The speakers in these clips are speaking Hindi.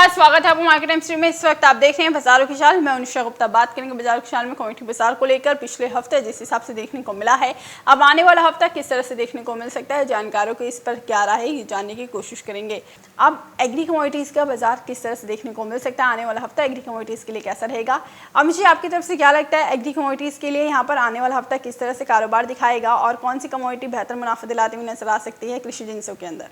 स्वागत है आपको मार्केट टाइम स्ट्रीम में। इस वक्त आप देख रहे हैं बाजारों की चाल। मैं अनुषा गुप्ता बात करेंगे बाजार की चाल में कमेटी बाजार को लेकर पिछले हफ्ते जिस हिसाब से देखने को मिला है, अब आने वाला हफ्ता किस तरह से देखने को मिल सकता है, जानकारों को इस पर क्या राय है ये जानने की कोशिश करेंगे। अब एग्री कमोडिटीज़ का बाजार किस तरह से देखने को मिल सकता है, आने वाला हफ्ता एग्री कमोडिटीज़ के लिए कैसा रहेगा। अमित जी, आपकी तरफ से क्या लगता है एग्री कमोडिटीज़ के लिए यहाँ पर आने वाला हफ्ता किस तरह से कारोबार दिखाएगा और कौन सी कमोडिटी बेहतर मुनाफा दिलाती हुई नजर आ सकती है कृषि जिन्सों के अंदर।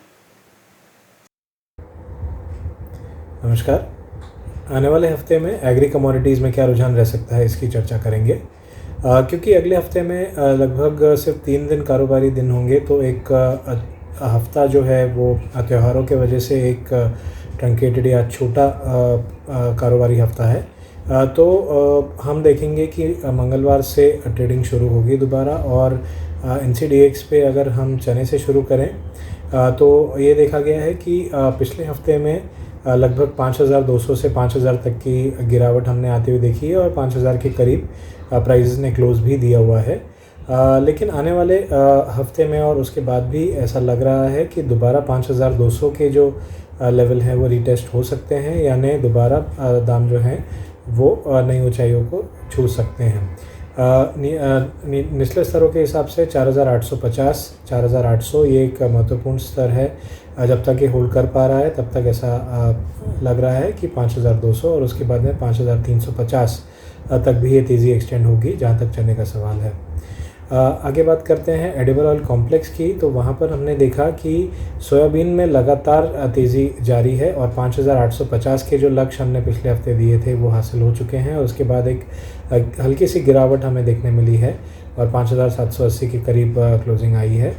नमस्कार। आने वाले हफ्ते में एग्री कमोडिटीज़ में क्या रुझान रह सकता है इसकी चर्चा करेंगे, क्योंकि अगले हफ्ते में लगभग सिर्फ 3 दिन कारोबारी दिन होंगे, तो एक हफ्ता जो है वो त्योहारों के वजह से एक ट्रंकेटेड या छोटा कारोबारी हफ्ता है। तो हम देखेंगे कि मंगलवार से ट्रेडिंग शुरू होगी दोबारा, और NCDX पे अगर हम चने से शुरू करें तो ये देखा गया है कि पिछले हफ्ते में लगभग 5200 से 5000 तक की गिरावट हमने आते हुए देखी है और 5000 के करीब प्राइसेस ने क्लोज भी दिया हुआ है। लेकिन आने वाले हफ्ते में और उसके बाद भी ऐसा लग रहा है कि दोबारा 5200 के जो लेवल हैं वो रीटेस्ट हो सकते हैं, यानी दोबारा दाम जो हैं वो नई ऊंचाइयों को छू सकते हैं। निचले स्तरों के हिसाब से 4850, 4800 ये एक महत्वपूर्ण स्तर है। जब तक ये होल्ड कर पा रहा है तब तक ऐसा लग रहा है कि 5200 और उसके बाद में 5350 तक भी ये तेज़ी एक्सटेंड होगी, जहाँ तक चलने का सवाल है। आगे बात करते हैं एडिबल ऑयल कॉम्प्लेक्स की, तो वहाँ पर हमने देखा कि सोयाबीन में लगातार तेज़ी जारी है और 5850 के जो लक्ष्य हमने पिछले हफ्ते दिए थे वो हासिल हो चुके हैं। उसके बाद एक हल्की सी गिरावट हमें देखने मिली है और 5780 के करीब क्लोजिंग आई है।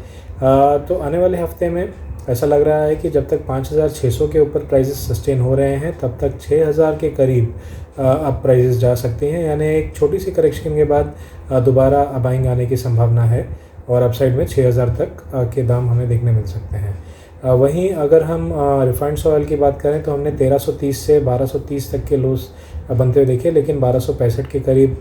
तो आने वाले हफ्ते में ऐसा लग रहा है कि जब तक 5600 के ऊपर प्राइसेस सस्टेन हो रहे हैं तब तक 6000 के करीब अब प्राइसेस जा सकती हैं, यानी एक छोटी सी करेक्शन के बाद दोबारा बाइंग आने की संभावना है और अपसाइड में 6000 तक के दाम हमें देखने मिल सकते हैं। वहीं अगर हम रिफाइंड ऑयल की बात करें तो हमने 1330 से 1230 तक के लोस बनते हुए देखे, लेकिन 1265 के करीब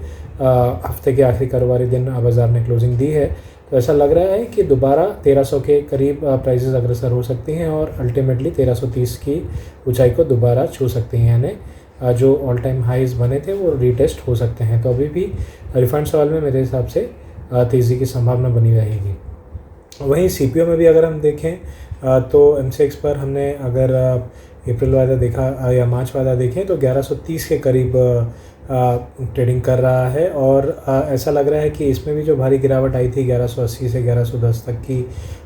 हफ्ते के आखिरी कारोबारी दिन बाज़ार ने क्लोजिंग दी है। तो ऐसा लग रहा है कि दोबारा 1300 के करीब प्राइसेस अग्रसर हो सकती हैं और अल्टीमेटली 1330 की ऊंचाई को दोबारा छू सकती हैं, यानी जो ऑल टाइम हाइज बने थे वो रीटेस्ट हो सकते हैं। तो अभी भी रिफाइंड ऑयल में मेरे हिसाब से तेज़ी की संभावना बनी रहेगी। वहीं CPO में भी अगर हम देखें तो MCX पर हमने अगर अप्रैल वादा देखा या मार्च वादा देखें तो 1130 के करीब ट्रेडिंग कर रहा है और ऐसा लग रहा है कि इसमें भी जो भारी गिरावट आई थी 1180 से 1110 तक की,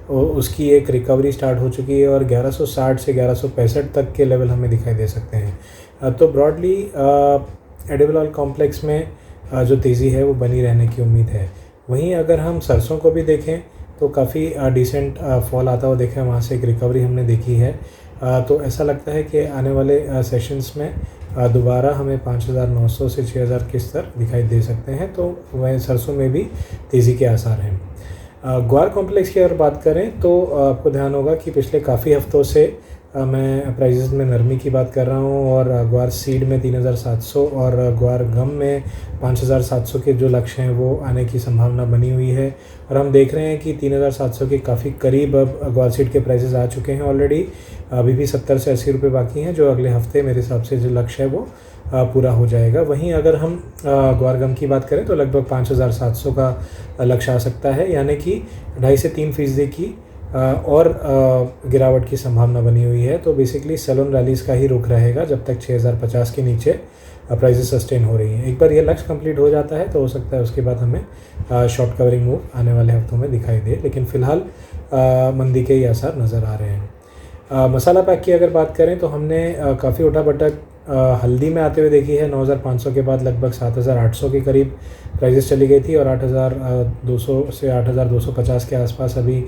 उसकी एक रिकवरी स्टार्ट हो चुकी है और 1160 से 1165 तक के लेवल हमें दिखाई दे सकते हैं। तो ब्रॉडली एडिबल ऑयल कॉम्प्लेक्स में जो तेज़ी है वो बनी रहने की उम्मीद है। वहीं अगर हम सरसों को भी देखें तो काफ़ी डिसेंट फॉल आता हुआ देखा है, वहाँ से एक रिकवरी हमने देखी है। तो ऐसा लगता है कि आने वाले सेशंस में दोबारा हमें 5900 से 6000 के स्तर दिखाई दे सकते हैं, तो वह सरसों में भी तेज़ी के आसार हैं। ग्वार कॉम्प्लेक्स की अगर बात करें तो आपको ध्यान होगा कि पिछले काफ़ी हफ्तों से मैं प्राइसेस में नरमी की बात कर रहा हूँ और ग्वार सीड में 3700 और ग्वार गम में 5700 के जो लक्ष्य हैं वो आने की संभावना बनी हुई है और हम देख रहे हैं कि 3700 के काफ़ी करीब अब ग्वार सीड के प्राइसेस आ चुके हैं ऑलरेडी। अभी भी 70 से 80 रुपये बाकी हैं, जो अगले हफ्ते मेरे हिसाब से जो लक्ष्य है वो पूरा हो जाएगा। वहीं अगर हम ग्वार गम की बात करें तो लगभग 5700 का लक्ष्य आ सकता है, यानी कि 2.5 से 3% की और गिरावट की संभावना बनी हुई है। तो बेसिकली सेलोन रैलीज़ का ही रुख रहेगा जब तक 6050 के नीचे प्राइसेस सस्टेन हो रही हैं। एक बार ये लक्ष्य कंप्लीट हो जाता है तो हो सकता है उसके बाद हमें शॉर्ट कवरिंग मूव आने वाले हफ्तों में दिखाई दे, लेकिन फ़िलहाल मंदी के ही आसार नज़र आ रहे हैं। मसाला पैक की अगर बात करें तो हमने काफ़ी उठापटक हल्दी में आते हुए देखी है। 9500 के बाद लगभग 7800 के करीब प्राइसेस चली गई थी और 8200 से 8250 के आसपास अभी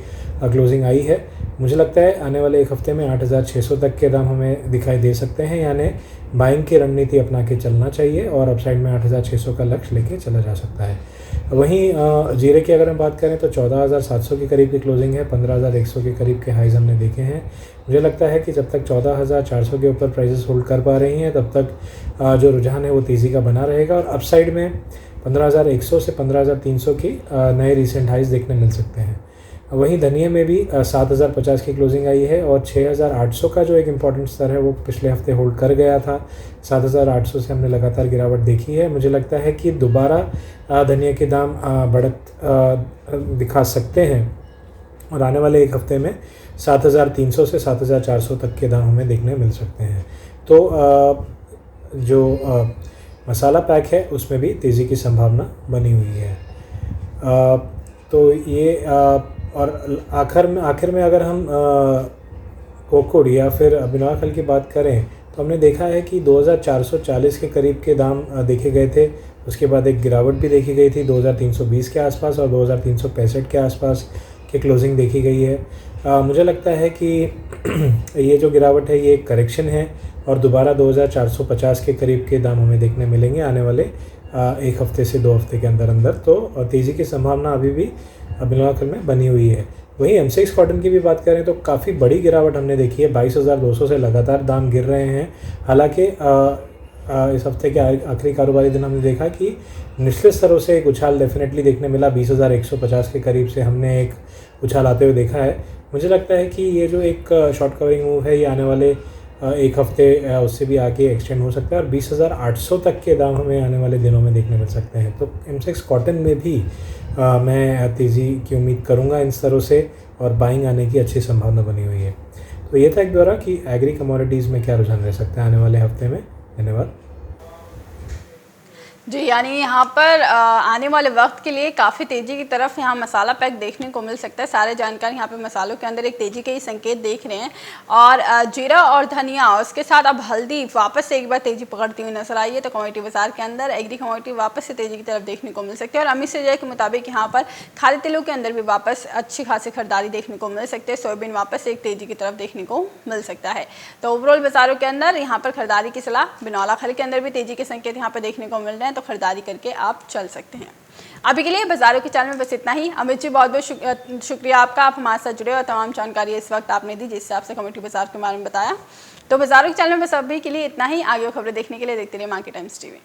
क्लोजिंग आई है। मुझे लगता है आने वाले एक हफ्ते में 8600 तक के दाम हमें दिखाई दे सकते हैं, यानी बाइंग की रणनीति अपना के चलना चाहिए और अपसाइड में 8600 का लक्ष्य लेके चला जा सकता है। वहीं जीरे की अगर हम बात करें तो 14700 के करीब की क्लोजिंग है, 15100 के करीब के हाइज हमने देखे हैं। मुझे लगता है कि जब तक 14400 के ऊपर प्राइसेस होल्ड कर पा रही हैं तब तक जो रुझान है वो तेज़ी का बना रहेगा और अपसाइड में 15100 से 15300 की नए रिसेंट हाइज देखने मिल सकते हैं। वहीं धनिया में भी 7050 की क्लोजिंग आई है और 6800 का जो एक इम्पॉर्टेंट स्तर है वो पिछले हफ्ते होल्ड कर गया था। 7800 से हमने लगातार गिरावट देखी है। मुझे लगता है कि दोबारा धनिया के दाम बढ़त दिखा सकते हैं और आने वाले एक हफ्ते में 7300 से 7400 तक के दाम हमें देखने मिल सकते हैं। तो जो मसाला पैक है उसमें भी तेज़ी की संभावना बनी हुई है। तो ये और आखिर में अगर हम कोकुड़ या फिर बिनौला खल की बात करें तो हमने देखा है कि 2440 के करीब के दाम देखे गए थे। उसके बाद एक गिरावट भी देखी गई थी 2320 के आसपास और 2365 के आसपास की क्लोजिंग देखी गई है। मुझे लगता है कि ये जो गिरावट है ये एक करेक्शन है और दोबारा 2450 के करीब के दाम हमें देखने मिलेंगे आने वाले एक हफ्ते से 2 हफ्ते के अंदर। तो तेज़ी की संभावना अभी भी बिनौला खल में बनी हुई है। वहीं M6 कॉटन की भी बात करें तो काफ़ी बड़ी गिरावट हमने देखी है। 22,200 से लगातार दाम गिर रहे हैं। हालांकि इस हफ्ते के आखिरी कारोबारी दिन हमने देखा कि निचले स्तरों से एक उछाल डेफिनेटली देखने मिला। 20,150 के करीब से हमने एक उछाल आते हुए देखा है। मुझे लगता है कि ये जो एक शॉर्ट कवरिंग मूव है ये आने वाले एक हफ्ते उससे भी आगे एक्सटेंड हो सकता है और 20,800 तक के दाम हमें आने वाले दिनों में देखने मिल सकते हैं। तो M6 कॉटन में भी मैं तेज़ी की उम्मीद करूंगा इन स्तरों से और बाइंग आने की अच्छी संभावना बनी हुई है। तो ये था एक दौरा कि एग्री कमोडिटीज़ में क्या रुझान रह सकता है आने वाले हफ्ते में। धन्यवाद जी, यानी यहाँ पर आने वाले वक्त के लिए काफ़ी तेज़ी की तरफ यहाँ मसाला पैक देखने को मिल सकता है। सारे जानकार यहाँ पे मसालों के अंदर एक तेज़ी के ही संकेत देख रहे हैं और जीरा और धनिया उसके साथ अब हल्दी वापस से एक बार तेज़ी पकड़ती हुई नजर आई है। तो कमोडिटी बाजार के अंदर एग्री कमोडिटी वापस से तेज़ी की तरफ देखने को मिल सकती है और अमित सजय के मुताबिक यहाँ पर खाद्य तेलों के अंदर भी वापस अच्छी खासी खरीदारी देखने को मिल सकती है। सोयाबीन वापस से एक तेज़ी की तरफ देखने को मिल सकता है। तो ओवरऑल बाजारों के अंदर यहाँ पर खरीदारी की सलाह। बिनौला खल के अंदर भी तेज़ी के संकेत यहाँ पर देखने को मिल रहे हैं, तो खरीदारी करके आप चल सकते हैं। अभी के लिए बाजारों के चैनल में बस इतना ही। अमित जी बहुत बहुत शुक्रिया आपका, आप हमारे साथ जुड़े और तमाम जानकारी इस वक्त आपने दी जिससे आपसे कमोडिटी बाजार के बारे में बताया। तो बाजारों के चैनल में बस अभी के लिए इतना ही। आगे खबरें देखने के लिए देखते रहिए मार्केट टाइम्स टीवी।